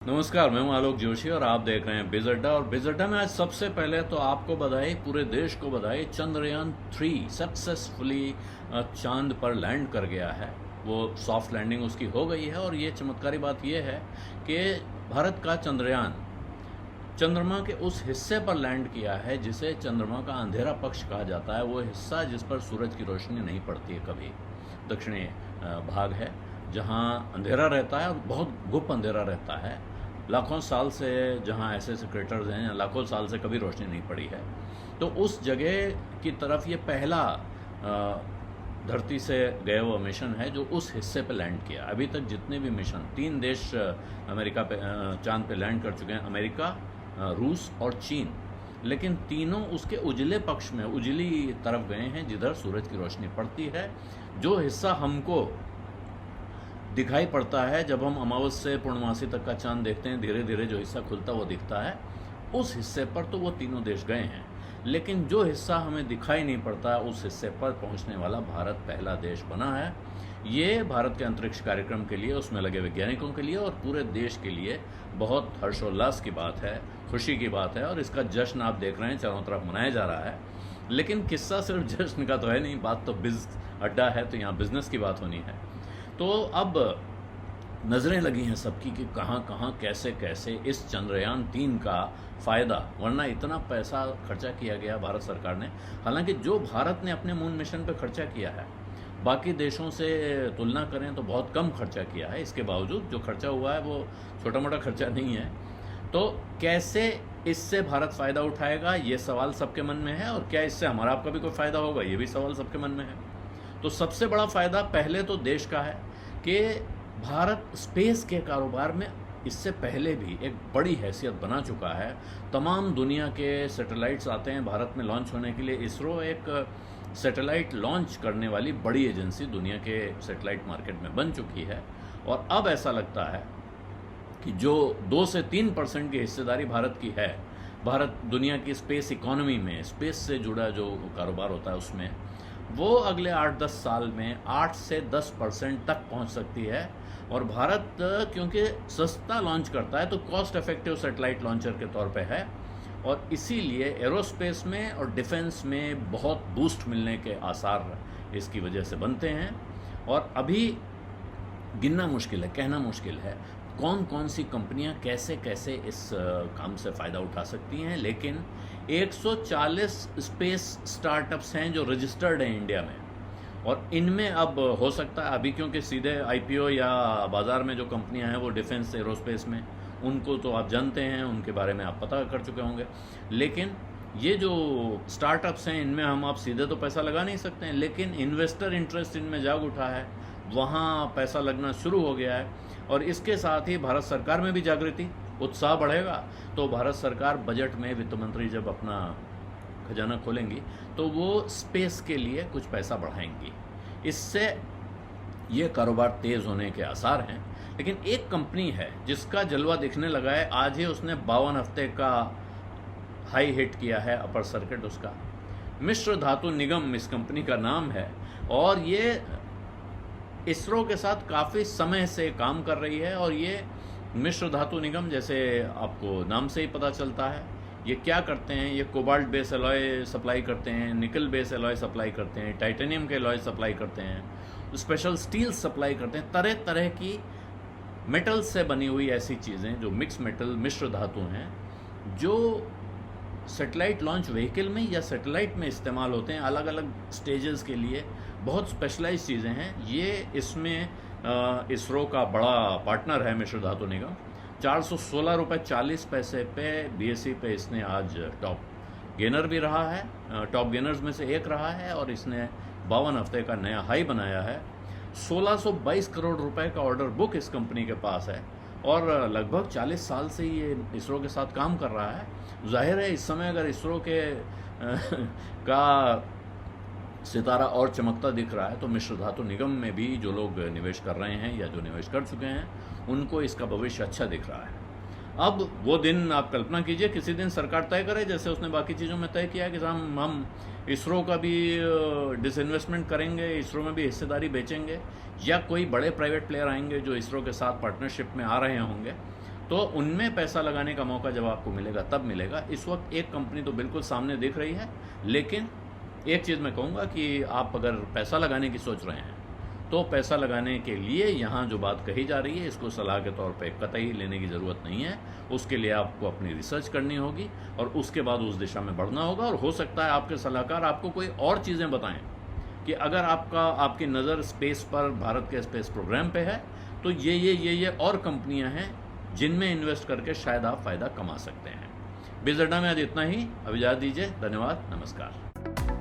नमस्कार, मैं हूं आलोक जोशी और आप देख रहे हैं बिज अड्डा। और बिज अड्डा में आज सबसे पहले तो आपको बधाई, पूरे देश को बधाई। चंद्रयान 3 सक्सेसफुली चांद पर लैंड कर गया है। वो सॉफ्ट लैंडिंग उसकी हो गई है और ये चमत्कारी बात ये है कि भारत का चंद्रयान चंद्रमा के उस हिस्से पर लैंड किया है जिसे चंद्रमा का अंधेरा पक्ष कहा जाता है। वो हिस्सा जिस पर सूरज की रोशनी नहीं पड़ती है कभी, दक्षिणी भाग है जहाँ अंधेरा रहता है और बहुत गुप्त अंधेरा रहता है। लाखों साल से जहाँ ऐसे ऐसे क्रेटर्स हैं, लाखों साल से कभी रोशनी नहीं पड़ी है। तो उस जगह की तरफ ये पहला धरती से गया हुआ मिशन है जो उस हिस्से पे लैंड किया। अभी तक जितने भी मिशन, 3 देश अमेरिका पे चांद पे लैंड कर चुके हैं, अमेरिका, रूस और चीन। लेकिन तीनों उसके उजले पक्ष में, उजली तरफ गए हैं जिधर सूरज की रोशनी पड़ती है। जो हिस्सा हमको दिखाई पड़ता है जब हम अमावस से पूर्णमासी तक का चांद देखते हैं, धीरे धीरे जो हिस्सा खुलता वो दिखता है, उस हिस्से पर तो वो तीनों देश गए हैं। लेकिन जो हिस्सा हमें दिखाई नहीं पड़ता, उस हिस्से पर पहुंचने वाला भारत पहला देश बना है। ये भारत के अंतरिक्ष कार्यक्रम के लिए, उसमें लगे वैज्ञानिकों के लिए और पूरे देश के लिए बहुत हर्षोल्लास की बात है, खुशी की बात है। और इसका जश्न आप देख रहे हैं चारों तरफ मनाया जा रहा है। लेकिन किस्सा सिर्फ जश्न का तो है नहीं, बात तो बिज अड्डा है, तो यहाँ बिजनेस की बात होनी है। तो अब नज़रें लगी हैं सबकी कि कहाँ कहाँ कैसे कैसे इस चंद्रयान 3 का फ़ायदा, वरना इतना पैसा खर्चा किया गया भारत सरकार ने। हालांकि जो भारत ने अपने मून मिशन पे खर्चा किया है, बाकी देशों से तुलना करें तो बहुत कम खर्चा किया है। इसके बावजूद जो खर्चा हुआ है वो छोटा मोटा खर्चा नहीं है। तो कैसे इससे भारत फ़ायदा उठाएगा, ये सवाल सबके मन में है। और क्या इससे हमारा आपका भी कोई फ़ायदा होगा, ये भी सवाल सबके मन में है। तो सबसे बड़ा फ़ायदा पहले तो देश का है कि भारत स्पेस के कारोबार में इससे पहले भी एक बड़ी हैसियत बना चुका है। तमाम दुनिया के सैटेलाइट्स आते हैं भारत में लॉन्च होने के लिए। इसरो एक सैटेलाइट लॉन्च करने वाली बड़ी एजेंसी दुनिया के सैटेलाइट मार्केट में बन चुकी है। और अब ऐसा लगता है कि जो 2 से 3% की हिस्सेदारी भारत की है, भारत दुनिया की स्पेस इकोनॉमी में, स्पेस से जुड़ा जो कारोबार होता है उसमें, वो अगले 8-10 साल में 8 से 10% तक पहुंच सकती है। और भारत क्योंकि सस्ता लॉन्च करता है तो कॉस्ट इफेक्टिव सैटेलाइट लॉन्चर के तौर पे है, और इसीलिए एरोस्पेस में और डिफेंस में बहुत बूस्ट मिलने के आसार इसकी वजह से बनते हैं। और अभी गिनना मुश्किल है, कहना मुश्किल है कौन कौन सी कंपनियां कैसे कैसे इस काम से फ़ायदा उठा सकती हैं। लेकिन 140 स्पेस स्टार्टअप्स हैं जो रजिस्टर्ड हैं इंडिया में। और इनमें अब हो सकता है, अभी क्योंकि सीधे आईपीओ या बाज़ार में जो कंपनियां हैं वो डिफेंस एरोस्पेस में, उनको तो आप जानते हैं, उनके बारे में आप पता कर चुके होंगे। लेकिन ये जो स्टार्टअप्स हैं इनमें हम आप सीधे तो पैसा लगा नहीं सकते हैं, लेकिन इन्वेस्टर इंटरेस्ट इनमें जाग उठा है, वहाँ पैसा लगना शुरू हो गया है। और इसके साथ ही भारत सरकार में भी जागृति, उत्साह बढ़ेगा। तो भारत सरकार बजट में, वित्त मंत्री जब अपना खजाना खोलेंगी तो वो स्पेस के लिए कुछ पैसा बढ़ाएंगी। इससे ये कारोबार तेज़ होने के आसार हैं। लेकिन एक कंपनी है जिसका जलवा दिखने लगा है, आज ही उसने 52 हफ्ते का हाई हिट किया है अपर सर्किट उसका। मिश्र धातु निगम इस कंपनी का नाम है और ये इसरो के साथ काफ़ी समय से काम कर रही है। और ये मिश्र धातु निगम, जैसे आपको नाम से ही पता चलता है, ये क्या करते हैं, ये कोबाल्ट बेस एलॉय सप्लाई करते हैं, निकल बेस एलॉय सप्लाई करते हैं, टाइटेनियम के एलॉय सप्लाई करते हैं, स्पेशल स्टील सप्लाई करते हैं, तरह तरह की मेटल से बनी हुई ऐसी चीज़ें जो मिक्स मेटल, मिश्र धातु हैं, जो सैटेलाइट लॉन्च व्हीकल में या सैटेलाइट में इस्तेमाल होते हैं अलग अलग स्टेजेस के लिए। बहुत स्पेशलाइज चीज़ें हैं ये। इसमें इसरो का बड़ा पार्टनर है मिश्र धातु निगम। 416 रुपये 40 पैसे पे बीएसई पे इसने आज टॉप गेनर भी रहा है, टॉप गेनर्स में से एक रहा है। और इसने 52 हफ्ते का नया हाई बनाया है। 1622 करोड़ रुपए का ऑर्डर बुक इस कंपनी के पास है और लगभग 40 साल से ये इसरो के साथ काम कर रहा है। जाहिर है इस समय अगर इसरो के का सितारा और चमकता दिख रहा है तो मिश्र धातु निगम में भी जो लोग निवेश कर रहे हैं या जो निवेश कर चुके हैं उनको इसका भविष्य अच्छा दिख रहा है। अब वो दिन आप कल्पना कीजिए, किसी दिन सरकार तय करे, जैसे उसने बाकी चीज़ों में तय किया है कि हम इसरो का भी डिसइन्वेस्टमेंट करेंगे, इसरो में भी हिस्सेदारी बेचेंगे, या कोई बड़े प्राइवेट प्लेयर आएंगे जो इसरो के साथ पार्टनरशिप में आ रहे होंगे तो उनमें पैसा लगाने का मौका जब आपको मिलेगा तब मिलेगा। इस वक्त एक कंपनी तो बिल्कुल सामने दिख रही है, लेकिन एक चीज़ मैं कहूँगा कि आप अगर पैसा लगाने की सोच रहे हैं तो पैसा लगाने के लिए यहाँ जो बात कही जा रही है इसको सलाह के तौर पे कतई लेने की ज़रूरत नहीं है। उसके लिए आपको अपनी रिसर्च करनी होगी और उसके बाद उस दिशा में बढ़ना होगा। और हो सकता है आपके सलाहकार आपको कोई और चीज़ें बताएं कि अगर आपकी नज़र स्पेस पर, भारत के स्पेस प्रोग्राम पे है, तो ये और कंपनियां हैं जिनमें इन्वेस्ट करके शायद आप फ़ायदा कमा सकते हैं। बिज़ अड्डा में आज इतना ही। अब इजाज़त दीजिए। धन्यवाद। नमस्कार।